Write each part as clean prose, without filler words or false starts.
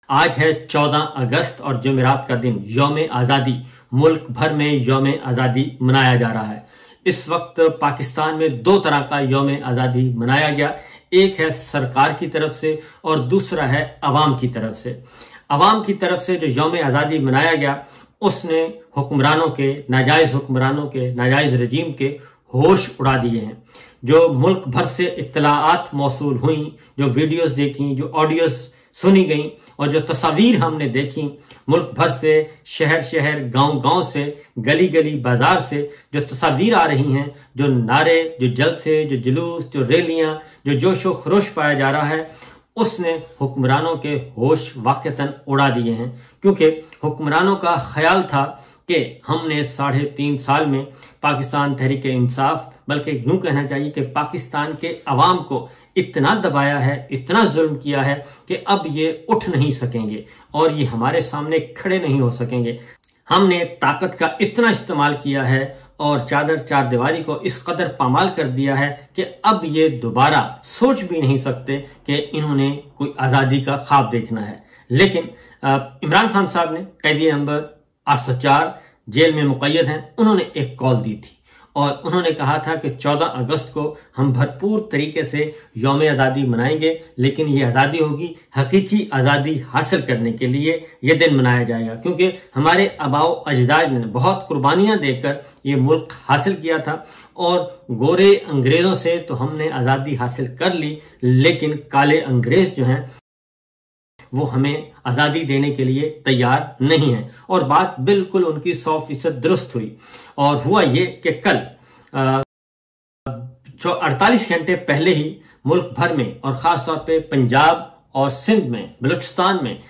आज है 14 अगस्त और जुमेरात का दिन, यौम आज़ादी। मुल्क भर में यौम आज़ादी मनाया जा रहा है। इस वक्त पाकिस्तान में दो तरह का यौम आज़ादी मनाया गया। एक है सरकार की तरफ से और दूसरा है अवाम की तरफ से। अवाम की तरफ से जो यौम आज़ादी मनाया गया उसने हुक्मरानों के, नाजायज हुक्मरानों के, नाजायज रजीम के होश उड़ा दिए हैं। जो मुल्क भर से इत्तलाआत मौसूल हुई, जो वीडियोस देखी, जो ऑडियोस सुनी गई और जो तस्वीर हमने देखी मुल्क भर से, शहर शहर, गांव गांव से, गली गली, बाजार से जो तस्वीर आ रही हैं, जो नारे, जो जलसे, जो जुलूस, जो रैलियां, जो जोशो खरोश पाया जा रहा है, उसने हुक्मरानों के होश वाक़तन उड़ा दिए हैं। क्योंकि हुक्मरानों का ख्याल था कि हमने 3.5 साल में पाकिस्तान तहरीक इंसाफ, बल्कि यूं कहना चाहिए कि पाकिस्तान के अवाम को इतना दबाया है, इतना जुल्म किया है कि अब ये उठ नहीं सकेंगे और ये हमारे सामने खड़े नहीं हो सकेंगे। हमने ताकत का इतना इस्तेमाल किया है और चादर चार दीवारी को इस कदर पामाल कर दिया है कि अब ये दोबारा सोच भी नहीं सकते कि इन्होंने कोई आज़ादी का ख्वाब देखना है। लेकिन इमरान खान साहब ने, कैदी नंबर 804 जेल में मुक़य्यद हैं, उन्होंने एक कॉल दी थी और उन्होंने कहा था कि 14 अगस्त को हम भरपूर तरीके से यौम आज़ादी मनाएंगे, लेकिन ये आज़ादी होगी हकीकी आज़ादी हासिल करने के लिए ये दिन मनाया जाएगा। क्योंकि हमारे आबाओ अजदाद ने बहुत कुर्बानियां देकर ये मुल्क हासिल किया था और गोरे अंग्रेजों से तो हमने आज़ादी हासिल कर ली, लेकिन काले अंग्रेज जो हैं वो हमें आज़ादी देने के लिए तैयार नहीं है। और बात बिल्कुल उनकी 100% दुरुस्त हुई। और हुआ ये कि कल 48 घंटे पहले ही मुल्क भर में और ख़ास तौर पे पंजाब और सिंध में, बलूचिस्तान में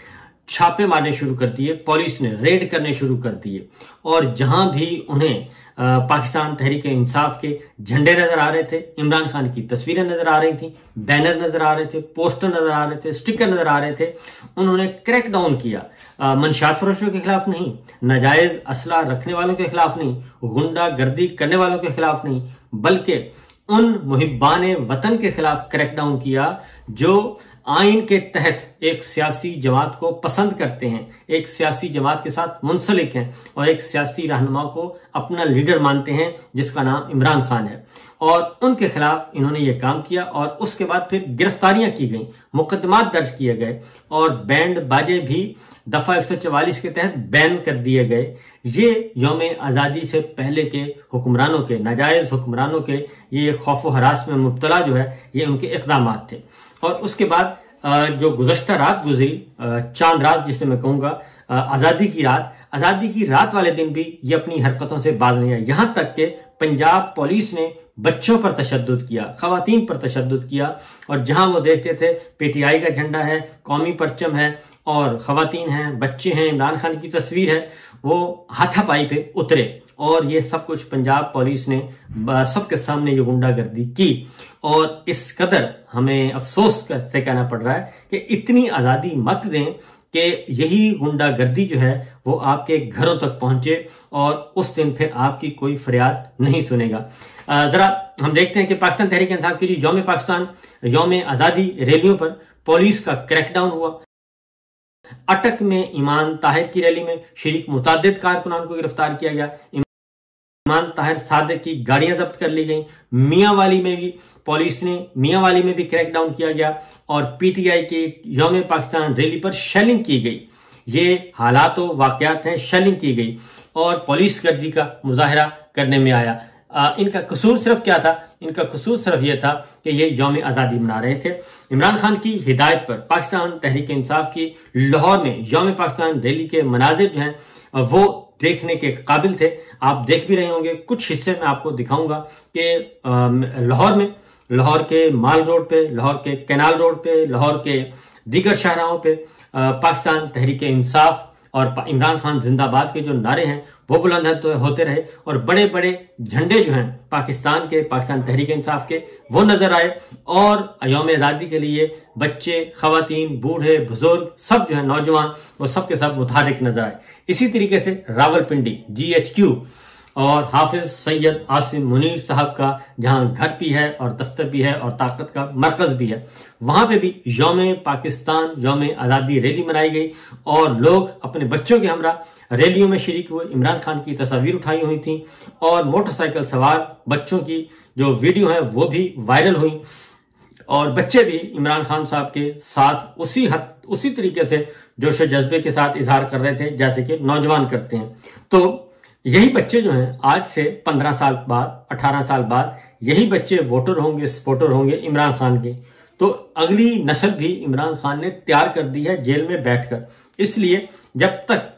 छापे मारने शुरू कर दिए। पुलिस ने रेड करने शुरू कर दिए और जहां भी उन्हें पाकिस्तान तहरीक इंसाफ के झंडे नजर आ रहे थे, इमरान खान की तस्वीरें नजर आ रही थी, बैनर नजर आ रहे थे, पोस्टर नजर आ रहे थे, स्टिकर नजर आ रहे थे, उन्होंने क्रैक डाउन किया। मंशात फरोशों के खिलाफ नहीं, नाजायज असला रखने वालों के खिलाफ नहीं, गुंडा गर्दी करने वालों के खिलाफ नहीं, बल्कि उन मुहिब्बान वतन के खिलाफ क्रैकडाउन किया जो आइन के तहत एक सियासी जमात को पसंद करते हैं, एक सियासी जमात के साथ मुंसलिक हैं और एक सियासी रहनुमा को अपना लीडर मानते हैं जिसका नाम इमरान खान है। और उनके खिलाफ इन्होंने ये काम किया और उसके बाद फिर गिरफ्तारियां की गई, मुकदमात दर्ज किए गए और बैंड बाजे भी दफा 144 के तहत बैन कर दिए गए। ये यौम आज़ादी से पहले के हुक्मरानों के, नाजायज हुक्मरानों के ये खौफ व हरास में मुब्तला जो है, ये उनके इक़दामात थे। और उसके बाद जो गुज़श्ता रात गुजरी, चांद रात जिसे मैं कहूँगा, आज़ादी की रात वाले दिन भी ये अपनी हरकतों से बाज नहीं आया। यहाँ तक कि पंजाब पुलिस ने बच्चों पर तशद्दुद किया, खवातीन पर तशद्दुद किया और जहां वो देखते थे पीटीआई का झंडा है, कौमी परचम है और खवातीन हैं, बच्चे हैं, इमरान खान की तस्वीर है, वो हाथापाई पे उतरे। और ये सब कुछ पंजाब पुलिस ने सबके सामने ये गुंडागर्दी की। और इस कदर हमें अफसोस से कहना पड़ रहा है कि इतनी आज़ादी मत दें कि यही गुंडागर्दी जो है वो आपके घरों तक पहुंचे और उस दिन फिर आपकी कोई फरियाद नहीं सुनेगा। जरा हम देखते हैं कि पाकिस्तान तहरीक इंसाफ की जो यौम आज़ादी रैलियों पर पुलिस का क्रैकडाउन हुआ। अटक में ईमान ताहिर की रैली में शरीक मुतअद्दिद कारकुनान को गिरफ्तार किया गया। ईमान ताहिर सादिक की गाड़ियां जब्त कर ली गई। मियांवाली में भी पुलिस ने क्रैकडाउन किया गया और पीटीआई की यौम पाकिस्तान रैली पर शेलिंग की गई। ये हालात व वाकयात हैं, शेलिंग की गई और पुलिस गर्दी का मुजाहरा करने में आया। इनका कसूर सिर्फ क्या था? इनका कसूर सिर्फ यह था कि ये यौम आज़ादी मना रहे थे। इमरान खान की हिदायत पर पाकिस्तान तहरीक इंसाफ की लाहौर में यौम पाकिस्तान रैली के मनाजिर जो हैं वो देखने के काबिल थे। आप देख भी रहे होंगे, कुछ हिस्से में आपको दिखाऊंगा कि लाहौर के माल रोड पे, लाहौर के कैनाल रोड पे, लाहौर के दीगर शाहराहों पे पाकिस्तान तहरीक इंसाफ और इमरान खान जिंदाबाद के जो नारे हैं वो बुलंद होते रहे और बड़े बड़े झंडे जो हैं पाकिस्तान तहरीक इंसाफ के वो नजर आए। और यौम आज़ादी के लिए बच्चे, खवातीन, बूढ़े, बुजुर्ग, सब जो है नौजवान, वो सब के सब मुतहरिक नजर आए। इसी तरीके से रावलपिंडी GHQ और हाफिज सैयद आसिम मुनीर साहब का जहां घर भी है और दफ्तर भी है और ताकत का मरकज भी है, वहां पे भी यौम पाकिस्तान, यौम आज़ादी रैली मनाई गई और लोग अपने बच्चों के हमरा रैलियों में शरीक हुए। इमरान खान की तस्वीर उठाई हुई थी और मोटरसाइकिल सवार बच्चों की जो वीडियो है वो भी वायरल हुई और बच्चे भी इमरान खान साहब के साथ उसी तरीके से जोश जज्बे के साथ इजहार कर रहे थे जैसे कि नौजवान करते हैं। तो यही बच्चे जो हैं आज से 15 साल बाद, 18 साल बाद यही बच्चे वोटर होंगे, सपोर्टर होंगे इमरान खान के। तो अगली नस्ल भी इमरान खान ने तैयार कर दी है जेल में बैठकर। इसलिए जब तक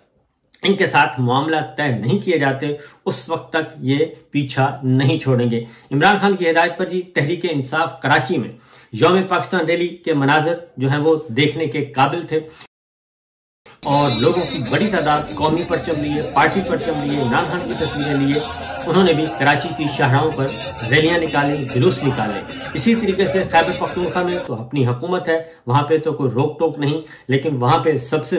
इनके साथ मामला तय नहीं किए जाते उस वक्त तक ये पीछा नहीं छोड़ेंगे। इमरान खान की हिदायत पर जी तहरीक इंसाफ कराची में यौम पाकिस्तान रैली के मनाजर जो है वो देखने के काबिल थे और लोगों की बड़ी तादाद कौमी परचम लिए, पार्टी परचम लिए, इमरान खान की तस्वीरें लिए। उन्होंने भी कराची की शाहराहों पर रैलियां निकाली, जुलूस निकाले। इसी तरीके से खैबर पख्तूनख्वा में तो अपनी हुकूमत है, वहां पे तो कोई रोक टोक नहीं, लेकिन वहां पे सबसे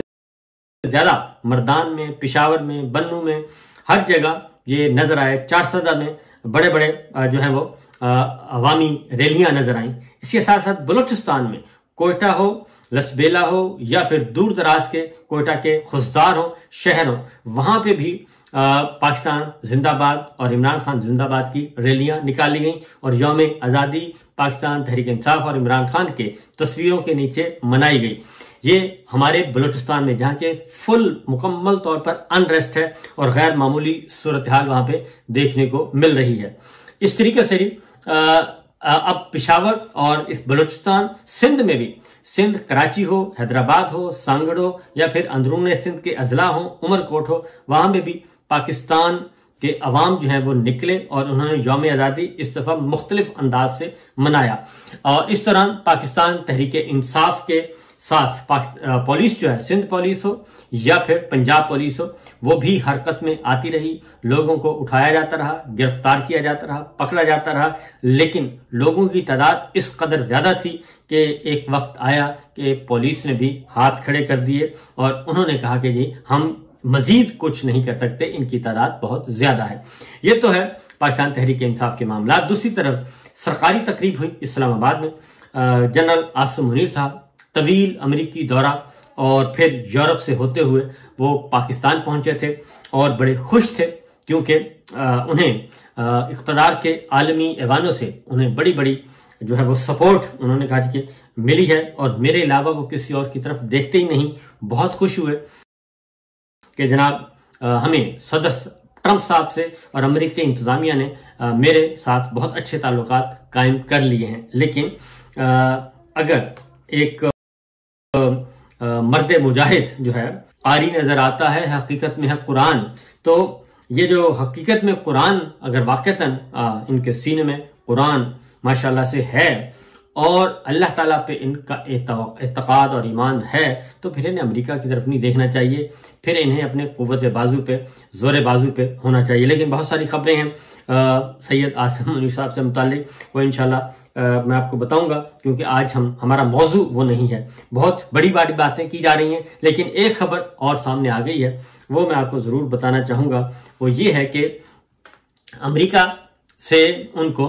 ज्यादा मर्दान में, पिशावर में, बन्नू में, हर जगह ये नजर आए। चारसदा में बड़े बड़े जो है वो अवामी रैलियां नजर आई। इसके साथ साथ बलूचिस्तान में कोयटा हो, लसबेला हो या फिर दूर दराज के कोयटा के खुशदार हो, शहर हो, वहां पे भी पाकिस्तान जिंदाबाद और इमरान खान जिंदाबाद की रैलियां निकाली गई और यौम आज़ादी पाकिस्तान तहरीक इंसाफ और इमरान खान के तस्वीरों के नीचे मनाई गई। ये हमारे बलूचिस्तान में जहां के फुल मुकम्मल तौर पर अनरेस्ट है और गैर मामूली सूरत हाल वहां पे देखने को मिल रही है। इस तरीके से अब पिशावर और इस बलूचिस्तान, सिंध में भी, सिंध कराची हो, हैदराबाद हो, सांगड़ हो या फिर अंदरून सिंध के अजला हो, उमरकोट हो, वहां में भी पाकिस्तान के अवाम जो है वो निकले और उन्होंने यौम आज़ादी इस दफा मुख्तलिफ अंदाज से मनाया। और इस दौरान पाकिस्तान तहरीक इंसाफ के साथ पुलिस जो है, सिंध पुलिस हो या फिर पंजाब पुलिस हो, वो भी हरकत में आती रही। लोगों को उठाया जाता रहा, गिरफ्तार किया जाता रहा, पकड़ा जाता रहा, लेकिन लोगों की तादाद इस कदर ज्यादा थी कि एक वक्त आया कि पुलिस ने भी हाथ खड़े कर दिए और उन्होंने कहा कि जी हम मजीद कुछ नहीं कर सकते, इनकी तादाद बहुत ज्यादा है। ये तो है पाकिस्तान तहरीक इंसाफ के मामला। दूसरी तरफ सरकारी तकरीब हुई इस्लामाबाद में। जनरल आसिम मुनीर साहब तवील अमेरिकी दौरा और फिर यूरोप से होते हुए वो पाकिस्तान पहुंचे थे और बड़े खुश थे क्योंकि उन्हें इख्तदार के आलमी ऐवानों से उन्हें बड़ी बड़ी जो है वो सपोर्ट उन्होंने कहा कि मिली है और मेरे अलावा वो किसी और की तरफ देखते ही नहीं। बहुत खुश हुए कि जनाब हमें सदर ट्रंप साहब से और अमेरिकी इंतजामिया ने मेरे साथ बहुत अच्छे ताल्लुकात कायम कर लिए हैं। लेकिन अगर एक मर्द मुजाहिद जो है कारी नजर आता है, हकीकत में है कुरान, तो ये जो हकीकत में कुरान अगर वाकईतन इनके सीने में कुरान माशाल्लाह से है और अल्लाह ताला पे इनका एतकाद और ईमान है, तो फिर इन्हें अमेरिका की तरफ नहीं देखना चाहिए, फिर इन्हें अपने कुव्वत बाजू पे, जोर बाजू पे होना चाहिए। लेकिन बहुत सारी खबरें हैं सैयद आसिम मुनीर साहब से मुतालिक, वो इंशाल्लाह मैं आपको बताऊंगा क्योंकि आज हमारा मौजू वो नहीं है। बहुत बड़ी बड़ी बातें की जा रही हैं, लेकिन एक खबर और सामने आ गई है, वो मैं आपको जरूर बताना चाहूंगा। वो ये है कि अमेरिका से उनको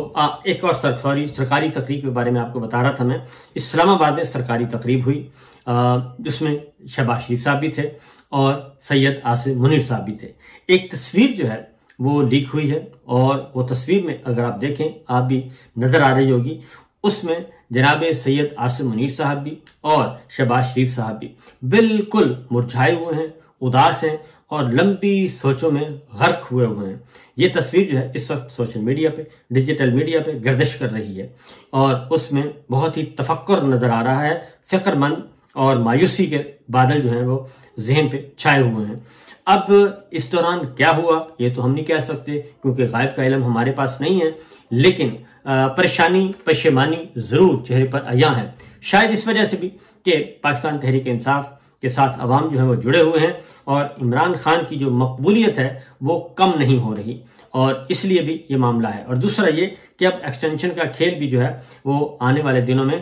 एक और सरकारी तकरीब के बारे में आपको बता रहा था मैं। इस्लामाबाद में सरकारी तकरीब हुई जिसमें शहबाज शरीफ साहब भी थे और सैयद आसिम मुनीर साहब भी थे। एक तस्वीर जो है वो लीक हुई है और वो तस्वीर में अगर आप देखें, आप भी नजर आ रही होगी, उसमें जनाब सैयद आसिम मुनीर साहब भी और शहबाज शरीफ साहब भी बिल्कुल मुरझाए हुए हैं, उदास हैं और लंबी सोचों में गर्क हुए हैं। ये तस्वीर जो है इस वक्त सोशल मीडिया पे, डिजिटल मीडिया पे गर्दिश कर रही है और उसमें बहुत ही तफक्कुर नजर आ रहा है, फिक्रमंद और मायूसी के बादल जो हैं वो जहन पे छाए हुए हैं। अब इस दौरान क्या हुआ ये तो हम नहीं कह सकते क्योंकि गायब का इल्म हमारे पास नहीं है, लेकिन परेशानी, पशेमानी जरूर चेहरे पर अया है। शायद इस वजह से भी कि पाकिस्तान तहरीक इंसाफ के साथ अवाम जो है वो जुड़े हुए हैं और इमरान खान की जो मकबूलियत है वो कम नहीं हो रही और इसलिए भी ये मामला है। और दूसरा ये कि अब एक्सटेंशन का खेल भी जो है वो आने वाले दिनों में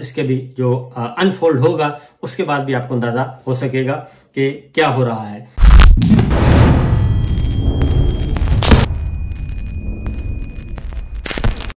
इसके भी जो अनफोल्ड होगा उसके बाद भी आपको अंदाजा हो सकेगा कि क्या हो रहा है।